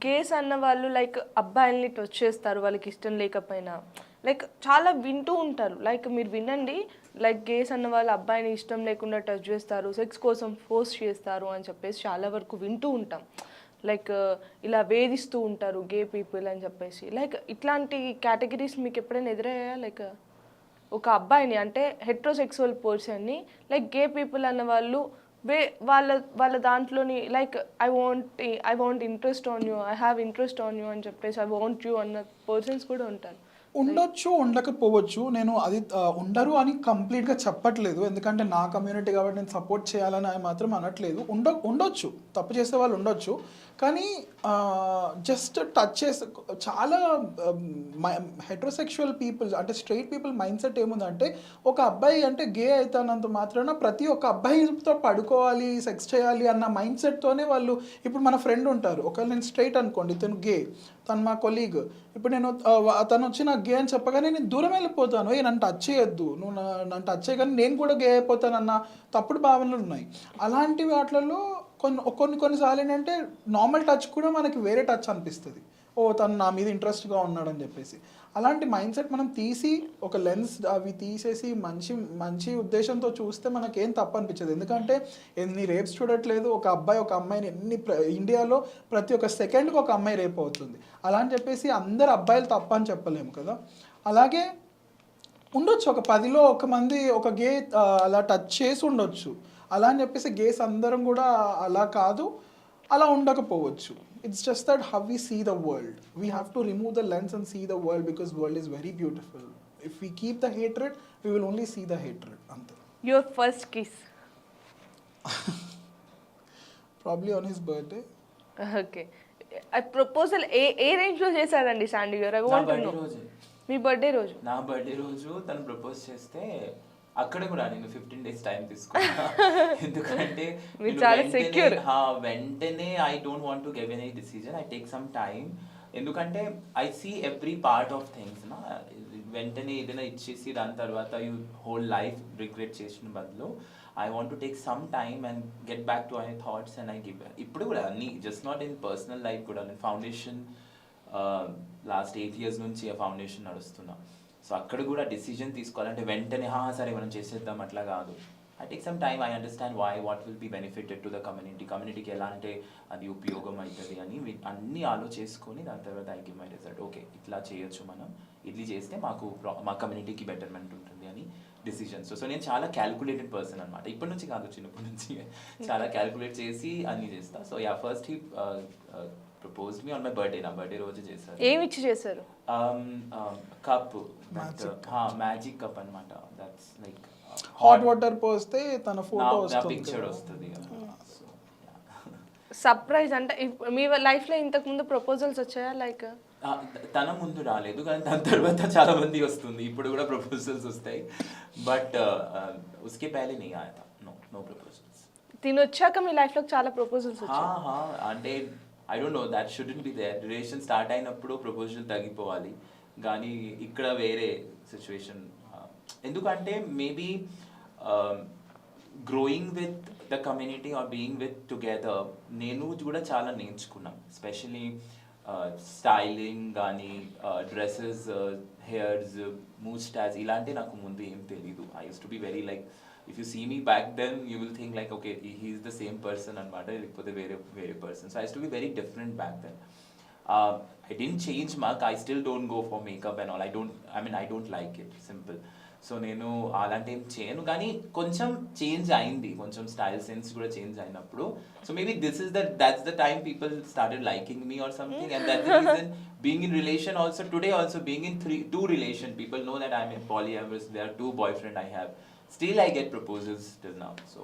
Gas అన్న వాళ్ళు like అబ్బాయిల్ని touch చేస్తారు వాళ్ళకి ఇష్టం లేకపోయినా, లైక్ చాలా వింటూ ఉంటారు. లైక్ మీరు వినండి, లైక్ గేస్ అన్న వాళ్ళు అబ్బాయిని ఇష్టం లేకుండా టచ్ చేస్తారు, సెక్స్ కోసం ఫోర్స్ చేస్తారు అని చెప్పేసి చాలా వరకు వింటూ ఉంటాం. లైక్ ఇలా వేధిస్తూ ఉంటారు గే పీపుల్ అని చెప్పేసి. లైక్ ఇట్లాంటి కేటగిరీస్ మీకు ఎప్పుడైనా ఎదురయ్యాయా? లైక్ ఒక అబ్బాయిని అంటే హెట్రోసెక్సువల్ పర్సన్ని లైక్ గే పీపుల్ అన్న వాళ్ళు వాళ్ళ వాళ్ళ దాంట్లోని like I want interest on you, I have interest on you అని చెప్పేసి ఐ వాంట్ యూ అన్న పర్సన్స్ కూడా ఉంటారు. ఉండొచ్చు, ఉండకపోవచ్చు. నేను అది ఉండరు అని కంప్లీట్‌గా చెప్పట్లేదు. ఎందుకంటే నా కమ్యూనిటీ కాబట్టి నేను సపోర్ట్ చేయాలని మాత్రం అనట్లేదు. ఉండొచ్చు. తప్పు చేసేవాళ్ళు ఉండొచ్చు. కానీ జస్ట్ టచ్ చేసి చాలా హెటెరోసెక్షువల్ పీపుల్ అంటే స్ట్రెయిట్ పీపుల్ మైండ్ సెట్ ఏముందంటే, ఒక అబ్బాయి అంటే గే అయితేనంత మాత్రాన ప్రతి ఒక్క అబ్బాయితో పడుకోవాలి, సెక్స్ చేయాలి అన్న మైండ్ సెట్‌తోనే వాళ్ళు. ఇప్పుడు మన ఫ్రెండ్ ఉంటారు. ఒకవేళ నేను స్ట్రెయిట్ అనుకోండి, ఇతను గే, తను మా కొలీగ్. ఇప్పుడు నేను తను వచ్చి నాకు గే అని చెప్పగానే నేను దూరం వెళ్ళిపోతాను. నన్ను టచ్ చేయొద్దు, నువ్వు నన్ను టచ్ చేయగానే నేను కూడా గే అయిపోతానన్న తప్పుడు భావనలు ఉన్నాయి. అలాంటి వాటిలలో కొన్నిసార్లు ఏంటంటే నార్మల్ టచ్ కూడా మనకి వేరే టచ్ అనిపిస్తుంది. ఓ తను నా మీద ఇంట్రెస్ట్గా ఉన్నాడని చెప్పేసి. అలాంటి మైండ్ సెట్ మనం తీసి ఒక లెన్స్ అవి తీసేసి మంచి మంచి ఉద్దేశంతో చూస్తే మనకేం తప్పు అనిపించదు. ఎందుకంటే ఎన్ని రేప్స్ చూడట్లేదు, ఒక అబ్బాయి ఒక అమ్మాయిని ఇండియాలో ప్రతి ఒక్క సెకండ్కి ఒక అమ్మాయి రేప్ అవుతుంది. అలా అని చెప్పేసి అందరు అబ్బాయిలు తప్పు అని చెప్పలేము కదా. అలాగే ఉండొచ్చు, ఒక 10లో ఒక మంది ఒక గే అలా టచ్ చేసి ఉండొచ్చు. అలా అని చెప్పేసి గేస్ అందరం కూడా అలా కాదు, అలా ఉండకపోవచ్చు. It's just that how we see the world. We have to remove the lens and see the world because world is very beautiful. If we keep the hatred, we will only see the hatred. Ante. Your first kiss? Probably on his birthday. Okay. ఆ proposal ఏ range లో చేశారండి Sandy గారు? I want to know. Me birthday రోజు? నా birthday రోజు తను propose చేస్తే అక్కడ కూడా నేను 15 days టైం తీసుకున్నా. ఎందుకంటే వెంటనే I don't want to give any decision, I take some time. ఎందుకంటే I see every part of things నా. వెంటనే ఏదైనా ఇచ్చేసి దాని తర్వాత యూ హోల్ లైఫ్ రిగ్రెట్ చేసిన బదులు I want to take some time and get back to my thoughts and I give. ఇప్పుడు కూడా అన్ని just not in personal life కూడా, నేను ఫౌండేషన్ లాస్ట్ 8 years నుంచి ఆ ఫౌండేషన్ నడుస్తున్నా. సో అక్కడ కూడా డిసిజన్ తీసుకోవాలంటే వెంటనే సరే మనం చేసేద్దాం అట్లా కాదు. I take some time, I understand what will be benefited to the కమ్యూనిటీకి ఎలా అంటే అది ఉపయోగం అవుతుంది అని అన్నీ ఆలోచించుకొని దాని తర్వాత I give my result. Okay ఇట్లా చేయొచ్చు, మనం ఇట్లా చేస్తే మా కమ్యూనిటీకి బెటర్మెంట్ ఉంటుంది అని డిసిజన్స్. సో నేను చాలా క్యాల్కులేటెడ్ పర్సన్ అనమాట. ఇప్పటి నుంచి కాదు, చిన్నప్పటి నుంచి చాలా క్యాల్కులేట్ చేసి అన్నీ చేస్తా. So first he proposed me on my birthday. నా బర్త్డే రోజు చేశారు. ఏమి ఇచ్చి చేశారు? కప్, మ్యాజిక్ కప్ అన్నమాట. దట్స్ లైక్ హాట్ వాటర్ పోస్తే తన ఫోటో వస్తుంది, పిక్చర్ వస్తుంది. సర్ప్రైజ్ అంటే మీ లైఫ్ లో ఇంతకు ముందు ప్రపోజల్స్ వచ్చాయా? లైక్ తన ముందు రాలేదు కానీ దాని తర్వాత చాలా మంది వస్తుంది, ఇప్పుడు కూడా ప్రపోజల్స్ వస్తాయి. బట్ ఉస్కే పహలే नहीं आया था, no proposals. తినొచ్చాక మీ లైఫ్ లో చాలా ప్రపోజల్స్ వచ్చాయి. అంటే I don't know, that shouldn't be there. Relation start అయినప్పుడు ప్రపోజల్ తగ్గిపోవాలి, కానీ ఇక్కడ వేరే సిచ్యువేషన్. ఎందుకంటే maybe growing with the community or being with together నేను కూడా చాలా నేర్చుకున్నాం. ఎస్పెషలీ స్టైలింగ్ కానీ డ్రెస్సెస్, హెయిర్స్, మూస్టాచ్ ఇలాంటి నాకు ముందు ఏం తెలీదు. I use to be very like, if you see me back then you will think like okay he is the same person anamata, lekapothe very person. So I used to be very different back then. I didn't change much, I still don't go for makeup and all. I don't like it, simple. So నేను అలాంటి ఏం చేయను, కానీ కొంచెం change అయింది, కొంచెం style sense కూడా change అయినప్పుడు. So maybe that's the time people started liking me or something, and that's the reason being in relation also today, also being in two relation, people know that I'm in polyamorous. There are 2 boyfriend I have. Still I get proposals till now. So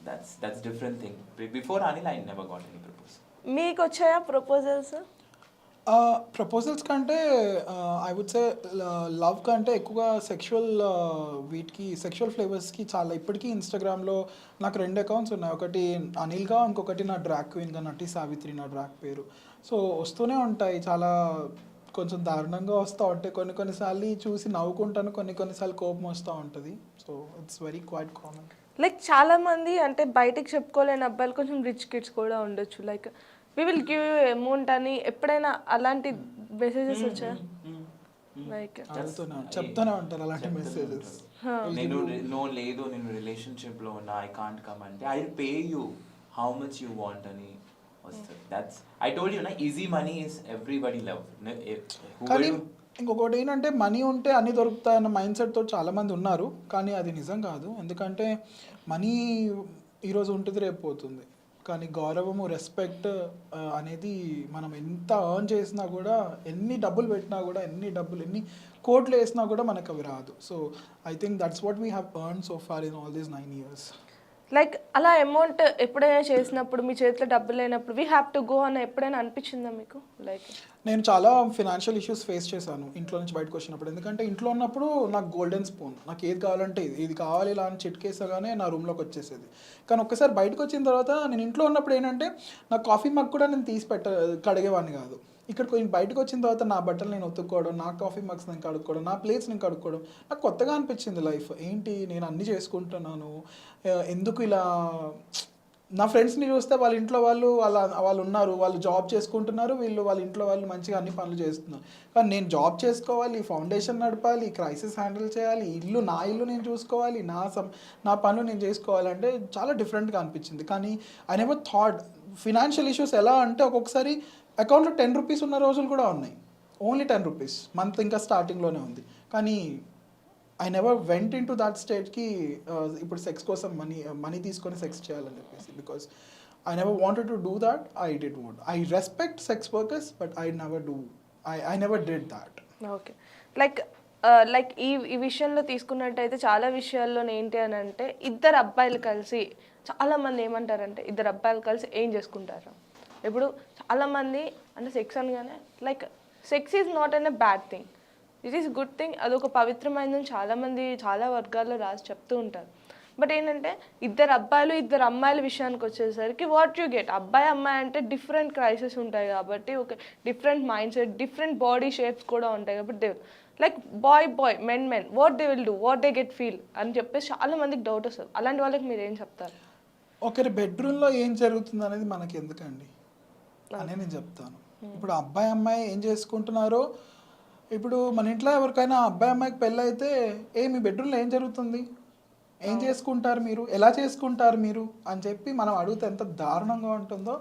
that's different thing. Before Anil I never got any proposal. మీకు వచ్చాయా proposals? Proposals కంటే I would say love కంటే ఎక్కువగా sexual వీటికి sexual ఫ్లేవర్స్కి చాలా. ఇప్పటికీ ఇన్స్టాగ్రామ్లో నాకు 2 అకౌంట్స్ ఉన్నాయి. ఒకటి అనిల్గా, ఇంకొకటి నా డ్రాగ్ క్వీన్గా, నటి సావిత్రి నా డ్రాగ్ పేరు. సో వస్తూనే ఉంటాయి, చాలా కొంచెం దారుణంగా వస్తూ ఉంటాయి. కొన్నిసార్లు చూసి నవ్వుకుంటాను, కొన్నిసార్లు కోపం వస్తూ ఉంటుంది. So it's very quite common. Like చాలా మంది అంటే బయటకు చెప్పుకోలేని అబ్బాయిలు కొంచెం రిచ్ కిడ్స్ కూడా ఉండొచ్చు. Like we will give you amount అని ఎప్పుడైనా అలాంటి మెసేజెస్ వచ్చా లైక్ చెప్తూనే ఉంటారు అలాంటి మెసేజెస్. నేను లేదు నేను రిలేషన్షిప్ లో ఉన్నా, ఐ కాంట్ కమ్ అంటే I pay you how much you want అని వస్తుంది. దట్స్ ఐ టోల్డ్ యూ నా easy money is everybody love. కానీ ఇంకొకటి ఏంటంటే మనీ ఉంటే అన్నీ దొరుకుతాయన్న మైండ్ సెట్తో చాలామంది ఉన్నారు, కానీ అది నిజం కాదు. ఎందుకంటే మనీ ఈరోజు ఉంటుంది రేపు పోతుంది, కానీ గౌరవము రెస్పెక్ట్ అనేది మనం ఎంత ఎర్న్ చేసినా కూడా, ఎన్ని డబ్బులు పెట్టినా కూడా, ఎన్ని కోట్లు వేసినా కూడా మనకు అవి రాదు. So I think that's what we have earn so far in all these 9 years. Like అలా అమౌంట్ ఎప్పుడైనా చేసినప్పుడు మీ చేతిలో డబ్బులు లేనప్పుడు వీ హ్యావ్ టు గో అని ఎప్పుడైనా అనిపించిందా మీకు? లైక్ నేను చాలా ఫినాన్షియల్ ఇష్యూస్ ఫేస్ చేశాను ఇంట్లో నుంచి బయటకు వచ్చినప్పుడు. ఎందుకంటే ఇంట్లో ఉన్నప్పుడు నాకు గోల్డెన్ స్పూన్, నాకు ఏది కావాలంటే ఇది కావాలి ఇలా అని చిట్కేసగానే నా రూమ్లోకి వచ్చేసేది. కానీ ఒక్కసారి బయటకు వచ్చిన తర్వాత నేను ఇంట్లో ఉన్నప్పుడు ఏంటంటే నా కాఫీ మగ్ కూడా నేను తీసి కడిగేవాడిని కాదు. ఇక్కడ కొంచెం బయటకు వచ్చిన తర్వాత నా బట్టలు నేను ఉతుక్కోవడం, నా కాఫీ మగ్స్ నేను కడుక్కోవడం, నా ప్లేట్స్ నేను కడుక్కోవడం నాకు కొత్తగా అనిపించింది లైఫ్. ఏంటి నేను అన్నీ చేసుకుంటున్నాను, ఎందుకు ఇలా? నా ఫ్రెండ్స్ని చూస్తే వాళ్ళ ఇంట్లో వాళ్ళు ఉన్నారు, వాళ్ళు జాబ్ చేసుకుంటున్నారు, వాళ్ళ ఇంట్లో వాళ్ళు మంచిగా అన్ని పనులు చేస్తున్నారు. కానీ నేను జాబ్ చేసుకోవాలి, ఫౌండేషన్ నడపాలి, క్రైసిస్ హ్యాండిల్ చేయాలి, నా ఇల్లు నేను చూసుకోవాలి, నా పనులు నేను చేసుకోవాలంటే చాలా డిఫరెంట్గా అనిపించింది. కానీ I never thought financial issues ఎలా అంటే ఒక్కొక్కసారి అకౌంట్లో 10 రూపీస్ ఉన్న రోజులు కూడా ఉన్నాయి, ఓన్లీ 10 రూపీస్, మంత్ ఇంకా స్టార్టింగ్లోనే ఉంది. కానీ I never went in to that స్టేజ్కి ఇప్పుడు సెక్స్ కోసం మనీ తీసుకొని సెక్స్ చేయాలని చెప్పేసి, because I never wanted to do that. I did want, I respect sex workers but I never did that. Okay. Like ఈ విషయంలో తీసుకున్నట్టయితే చాలా విషయాల్లో ఏంటి అని అంటే ఇద్దరు అబ్బాయిలు కలిసి, చాలామంది ఏమంటారంటే ఇద్దరు అబ్బాయిలు కలిసి ఏం చేసుకుంటారు. ఇప్పుడు చాలామంది అంటే సెక్స్ అనగానే like sex is not an a bad thing, it is good thing, అదొక పవిత్రమైనదని చాలామంది చాలా వర్గాల్లో రాసి చెప్తూ ఉంటారు. బట్ ఏంటంటే ఇద్దరు అబ్బాయిలు ఇద్దరు అమ్మాయిల విషయానికి వచ్చేసరికి వాట్ యూ గెట్, అబ్బాయి అమ్మాయి అంటే డిఫరెంట్ క్రైసిస్ ఉంటాయి కాబట్టి, ఒక different mind set, different body shapes కూడా ఉంటాయి కాబట్టి like boy men what they will do, what they get feel అని చెప్పేసి చాలా మందికి డౌట్ వస్తుంది. అలాంటి వాళ్ళకి మీరు ఏం చెప్తారు? ఒకరి బెడ్రూమ్లో ఏం జరుగుతుంది అనేది మనకి ఎందుకండి అనే నేను చెప్తాను. ఇప్పుడు అబ్బాయి అమ్మాయి ఏం చేసుకుంటున్నారో, ఇప్పుడు మన ఇంట్లో ఎవరికైనా అబ్బాయి అమ్మాయికి పెళ్ళి అయితే మీ బెడ్రూమ్లో ఏం జరుగుతుంది, ఏం చేసుకుంటారు మీరు, ఎలా చేసుకుంటారు మీరు అని చెప్పి మనం అడిగితే ఎంత దారుణంగా ఉంటుందో,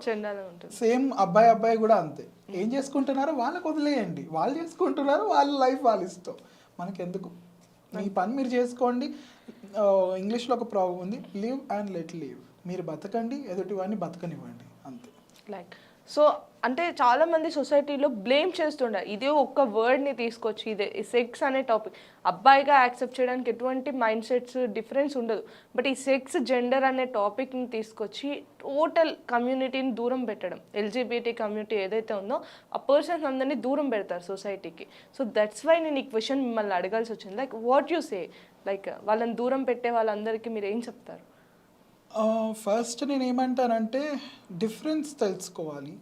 సేమ్ అబ్బాయి కూడా అంతే. ఏం చేసుకుంటున్నారో వాళ్ళకి వదిలేయండి, వాళ్ళు చేసుకుంటున్నారు, వాళ్ళ లైఫ్ వాళ్ళ ఇష్టం, మనకెందుకు, మీ పని మీరు చేసుకోండి. ఇంగ్లీష్లో ఒక ప్రాబ్లం ఉంది, లివ్ అండ్ లెట్ లివ్. మీరు బతకండి, ఎదుటివాడిని బతకనివ్వండి, అంతే. లైక్ సో అంటే చాలామంది సొసైటీలో బ్లేమ్ చేస్తుంటారు, ఇదే ఒక్క వర్డ్ని తీసుకొచ్చి ఇదే సెక్స్ అనే టాపిక్ అబ్బాయిగా యాక్సెప్ట్ చేయడానికి ఎటువంటి మైండ్ సెట్స్ డిఫరెన్స్ ఉండదు. బట్ ఈ సెక్స్ జెండర్ అనే టాపిక్ని తీసుకొచ్చి టోటల్ కమ్యూనిటీని దూరం పెట్టడం, ఎల్జీబీటీ కమ్యూనిటీ ఏదైతే ఉందో ఆ పర్సన్స్ అందరినీ దూరం పెడతారు సొసైటీకి. సో దట్స్ వై నేను ఈ క్వశ్చన్ మిమ్మల్ని అడగాల్సి వచ్చింది. Like what you say, like వాళ్ళని దూరం పెట్టే వాళ్ళందరికీ మీరు ఏం చెప్తారు? ఫస్ట్ నేను ఏమంటానంటే డిఫరెన్స్ తెలుసుకోవాలి.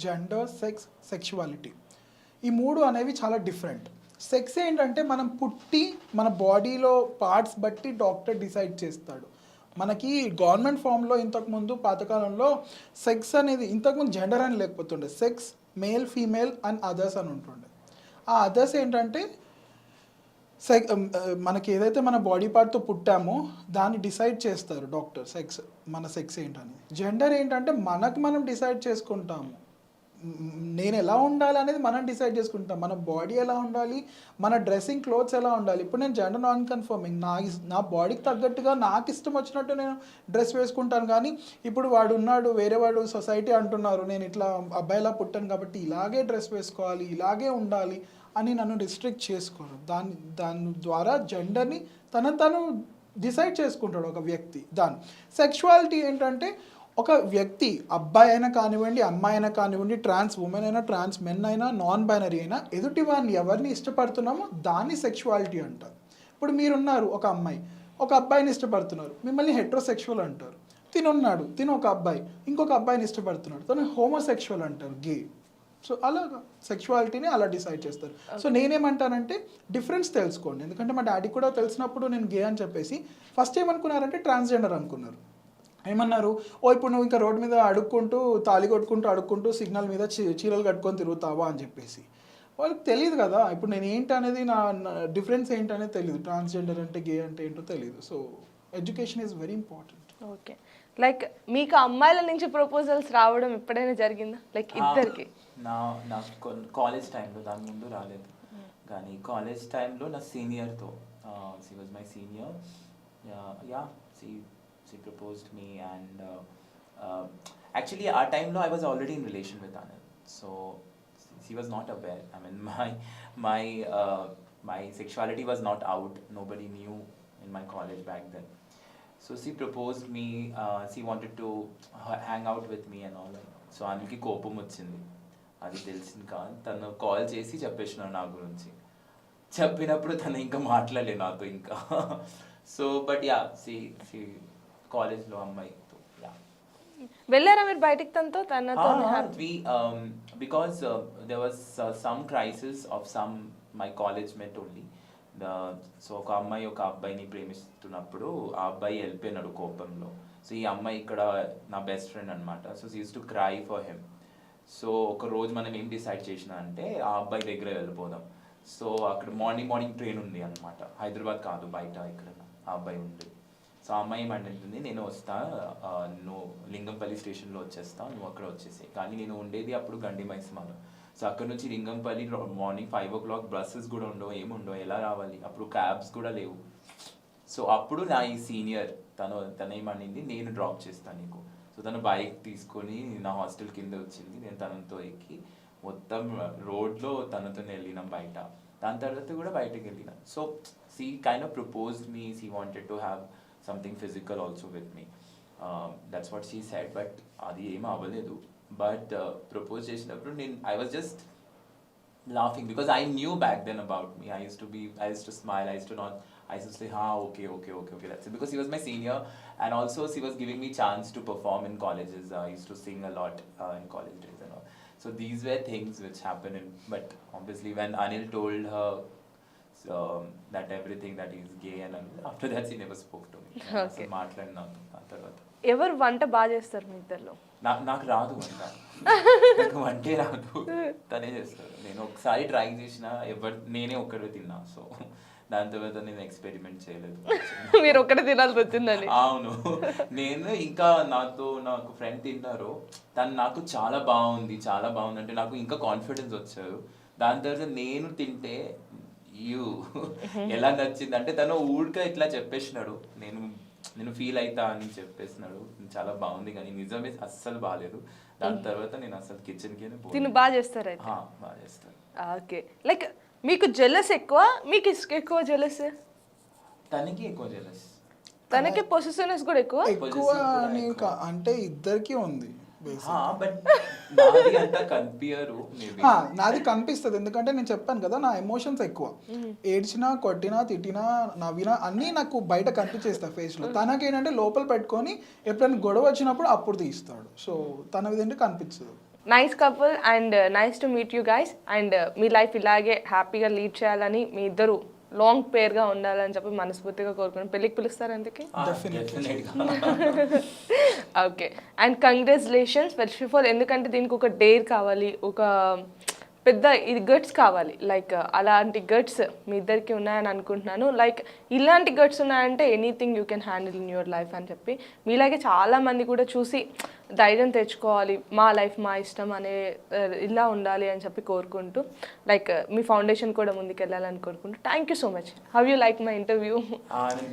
జెండర్, సెక్స్, సెక్షువాలిటీ ఈ 3 అనేవి చాలా డిఫరెంట్. సెక్స్ ఏంటంటే మనం పుట్టి మన బాడీలో పార్ట్స్ బట్టి డాక్టర్ డిసైడ్ చేస్తాడు. మనకి గవర్నమెంట్ ఫామ్లో ఇంతకుముందు పాతకాలంలో సెక్స్ అనేది, ఇంతకుముందు జెండర్ అని లేకపోతుండే, sex male female and others అని ఉంటుండే. ఆ అదర్స్ ఏంటంటే మనకి ఏదైతే మన బాడీ పార్ట్తో పుట్టామో దాన్ని డిసైడ్ చేస్తారు డాక్టర్ మన సెక్స్ ఏంటని. జెండర్ ఏంటంటే మనం డిసైడ్ చేసుకుంటాము, నేను ఎలా ఉండాలి అనేది మనం డిసైడ్ చేసుకుంటాం, మన బాడీ ఎలా ఉండాలి, మన డ్రెస్సింగ్ క్లోత్స్ ఎలా ఉండాలి. ఇప్పుడు నేను జెండర్ నాన్ కన్ఫర్మింగ్, నా బాడీకి తగ్గట్టుగా నాకు ఇష్టం వచ్చినట్టు నేను డ్రెస్ వేసుకుంటాను. కానీ ఇప్పుడు వాడు ఉన్నాడు, వేరే వాడు సొసైటీ అంటున్నారు నేను ఇట్లా అబ్బాయిలా పుట్టాను కాబట్టి ఇలాగే డ్రెస్ వేసుకోవాలి, ఇలాగే ఉండాలి అని నన్ను రిస్ట్రిక్ట్ చేసుకోరు. దాని ద్వారా జెండర్ని తను డిసైడ్ చేసుకుంటాడు ఒక వ్యక్తి. సెక్షువాలిటీ ఏంటంటే ఒక వ్యక్తి అబ్బాయి అయినా కానివ్వండి, అమ్మాయి అయినా కానివ్వండి, ట్రాన్స్ ఉమెన్ అయినా, ట్రాన్స్ మెన్ అయినా, నాన్ బైనరీ అయినా, ఎదుటి వారిని ఎవరిని ఇష్టపడుతున్నామో దాన్ని సెక్షువాలిటీ అంటారు. ఇప్పుడు మీరున్నారు ఒక అమ్మాయి, ఒక అబ్బాయిని ఇష్టపడుతున్నారు, మిమ్మల్ని హెట్రోసెక్షువల్ అంటారు. తిను ఒక అబ్బాయి ఇంకొక అబ్బాయిని ఇష్టపడుతున్నాడు, తను హోమోసెక్షువల్ అంటారు, గే. సో అలాగా సెక్షువాలిటీని అలా డిసైడ్ చేస్తారు. సో నేనేమంటానంటే డిఫరెన్స్ తెలుసుకోండి. ఎందుకంటే మా డాడీ కూడా తెలిసినప్పుడు నేను గే అని చెప్పేసి ఫస్ట్ ఏమనుకున్నారంటే ట్రాన్స్జెండర్ అనుకున్నారు. ఏమన్నారు, ఇప్పుడు నువ్వు ఇంకా రోడ్డు మీద అడుక్కుంటూ తాళి అడుక్కుంటూ సిగ్నల్ మీద చీరలు కట్టుకొని తిరుగుతావా అని చెప్పేసి. వాళ్ళకి తెలియదు కదా ఇప్పుడు నేను ఏంటి అనేది, నా డిఫరెన్స్ ఏంటి అనేది తెలియదు, ట్రాన్స్జెండర్ అంటే గే అంటే ఏంటో తెలియదు. So education is very important. Okay, like మీకు అమ్మాయిల నుంచి ప్రపోజల్స్ రావడం ఎప్పుడైనా జరిగిందా, లైక్ ఇద్దరికి? నాకు కాలేజ్ టైంలో, దాని ముందు రాలేదు. కానీ కాలేజ్ టైంలో నా సీనియర్తో, she was my senior, yeah she proposed me, and actually our time lo I was already in relation with Anil, so she was not aware. I mean my sexuality was not out, nobody knew in my college back then. So she proposed me, she wanted to hang out with me and all that. So Anilki కోపం వచ్చింది, అది తెలిసింది కాదు. తను call చేసి చెప్పేసినాడు నా గురించి. చెప్పినప్పుడు తను ఇంకా మాట్లాడలే నాతో ఇంకా. సో బట్ యా సి కాలేజ్లో అమ్మాయితో వెళ్ళారా మీరు బయటికి తనతో? Because there was some crisis of some my college mate only. So ఒక అమ్మాయి ఒక అబ్బాయిని ప్రేమిస్తున్నప్పుడు ఆ అబ్బాయి వెళ్ళిపోయినాడు కోపంలో. సో ఈ అమ్మాయి ఇక్కడ నా బెస్ట్ ఫ్రెండ్ అనమాట. So she used to cry for him. So ఒక రోజు మనం ఏం డిసైడ్ చేసినా అంటే ఆ అబ్బాయి దగ్గర వెళ్ళిపోదాం. సో అక్కడ మార్నింగ్ ట్రైన్ ఉంది అనమాట, హైదరాబాద్ కాదు బయట ఇక్కడ ఆ అబ్బాయి ఉంది. సో ఆ అమ్మాయి ఏమంటుంది, నేను వస్తా, నువ్వు లింగంపల్లి స్టేషన్లో వచ్చేస్తా, నువ్వు అక్కడ వచ్చేసి. కానీ నేను ఉండేది అప్పుడు గండి మైసమాలో. సో అక్కడ నుంచి లింగంపల్లి మార్నింగ్ 5 o'clock బస్సెస్ కూడా ఉండవు, ఏముండవు, ఎలా రావాలి, అప్పుడు క్యాబ్స్ కూడా లేవు. సో అప్పుడు నా ఈ సీనియర్ తను ఏమనింది, నేను డ్రాప్ చేస్తాను నీకు. సో తను బైక్ తీసుకొని నా హాస్టల్ కింద వచ్చింది, నేను తనతో ఎక్కి మొత్తం రోడ్లో తనతో వెళ్ళినాం బయట. దాని తర్వాత కూడా బయటకు వెళ్ళినా. So she kind of proposed me, she wanted to have something physical also with me. That's what she said, but adi em avaledu. But propose చేసినప్పుడు I was just laughing because I knew back then about me. I used to smile, I used to say okay, that's it, because he was my senior, and also she was giving me chance to perform in colleges. I used to sing a lot in college days and all. So these were things which happened but obviously when Anil told her that everything that is gay, and after that she never spoke to me. Okay. మాట్లాడినా ఆ తర్వాత. ఎవరు వంట బాగా చేస్తారు మీ ఇద్దరిలో? నాకు రాదు వంట, నాకు వంటే రాదు, తనే చేస్తారు. నేను ఒకసారి ట్రై చేసిన, నేనే ఒక్కడే తిన్నా. సో దాని తర్వాత నేను ఎక్స్పెరిమెంట్ చేయలేదు. మీరు ఒక్కడే తినాల్సి వచ్చిందని? అవును, నేను ఇంకా నాకు ఫ్రెండ్ తిన్నారు, తను నాకు చాలా బాగుంది అంటే నాకు ఇంకా కాన్ఫిడెన్స్ వచ్చారు. దాని తర్వాత నేను తింటే ఎలా నచ్చింది అంటే తను ఊరికే ఇట్లా చెప్పేసినాడు, నేను ఫీల్ అవుతా అని చెప్పేసినాడు, చాలా బాగుంది, కానీ నిజమే అస్సలు బాగాలేదు. దాని తర్వాత నేను అసలు కిచెన్కి బాగా చేస్తారు. బాగా చేస్తాను. ఓకే, లైక్ మీకు జెలస్ ఎక్కువ, మీకు ఎక్కువ జెలస్? తనకి ఎక్కువ జెలస్, తనకి పొసెసివ్నెస్ కూడా ఎక్కువ అంటే ఇద్దరికి ఉంది. నాది కనిపిస్తుంది, ఎందుకంటే నేను చెప్పాను కదా, నా ఎమోషన్స్ ఎక్కువ. ఏడ్చినా, కొట్టినా, తిట్టినా, నవ్వినా అన్నీ నాకు బయట కనిపించేస్తాయి ఫేస్లో. తనకేంటంటే లోపల పెట్టుకొని ఎప్పుడైనా గొడవ వచ్చినప్పుడు అప్పుడు తీస్తాడు. సో తన విధంగా కనిపించదు. Nice couple and nice to meet you guys. And me life ఇలాగే హ్యాపీగా లీడ్ చేయాలని, మీ ఇద్దరు లాంగ్ పేర్గా ఉండాలని చెప్పి మనస్ఫూర్తిగా కోరుకున్నాను. పెళ్ళికి పిలుస్తారు అందుకే? Okay, and congratulations first of all, ఎందుకంటే దీనికి ఒక డేర్ కావాలి, ఒక పెద్ద ఇది గట్స్ కావాలి. లైక్ అలాంటి గట్స్ మీ ఇద్దరికి ఉన్నాయని అనుకుంటున్నాను. లైక్ ఇలాంటి గట్స్ ఉన్నాయంటే anything you can handle in your life అని చెప్పి, మీలాగే చాలామంది కూడా చూసి ధైర్యం తెచ్చుకోవాలి, మా లైఫ్ మా ఇష్టం అనే ఇలా ఉండాలి అని చెప్పి కోరుకుంటూ, లైక్ మీ ఫౌండేషన్ కూడా ముందుకు వెళ్ళాలని కోరుకుంటూ. Thank you so much. How you like my interview?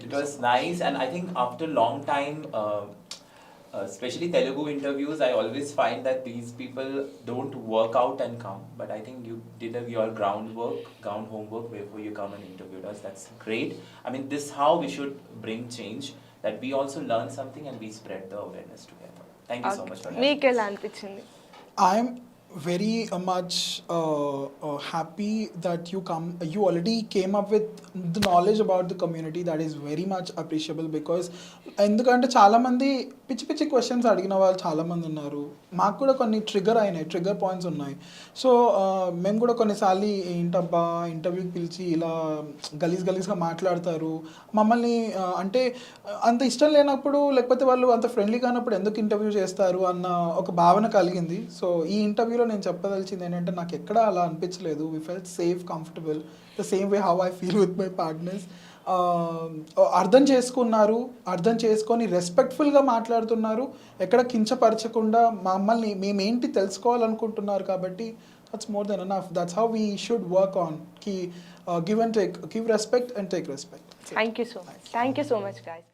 It was nice, and I think after long time, especially Telugu interviews, I always find that these people don't work out and come, but I think you did your ground homework before you come and interviewed us. That's great. I mean, this how we should bring change, that we also learn something and we spread the awareness together. Thank you so much for that. మీకు ఎలా అనిపించింది? I'm very much happy that you already came up with the knowledge about the community. That is very much appreciable, because ఎందుకంటే చాలా మంది పిచ్చి పిచ్చి questions అడిగిన వాళ్ళు చాలామంది ఉన్నారు. మాకు కూడా కొన్ని ట్రిగర్ పాయింట్స్ ఉన్నాయి. సో మేము కూడా కొన్నిసార్లు ఏంటబ్బా ఇంటర్వ్యూకి పిలిచి ఇలా గలీజ్గా మాట్లాడతారు మమ్మల్ని, అంటే అంత ఇష్టం లేనప్పుడు లేకపోతే వాళ్ళు అంత ఫ్రెండ్లీ కానప్పుడు ఎందుకు ఇంటర్వ్యూ చేస్తారు అన్న ఒక భావన కలిగింది. సో ఈ ఇంటర్వ్యూలో నేను చెప్పదలిచింది ఏంటంటే నాకు ఎక్కడా అలా అనిపించలేదు. We felt safe, comfortable, the same way how I feel with my partners. అర్థం చేసుకొని రెస్పెక్ట్ఫుల్గా మాట్లాడుతున్నారు, ఎక్కడ కించపరచకుండా మమ్మల్ని మేమేంటి తెలుసుకోవాలనుకుంటున్నారు. కాబట్టి that's more than enough. That's how we should work on కి give respect and take respect. Thank you so much, guys.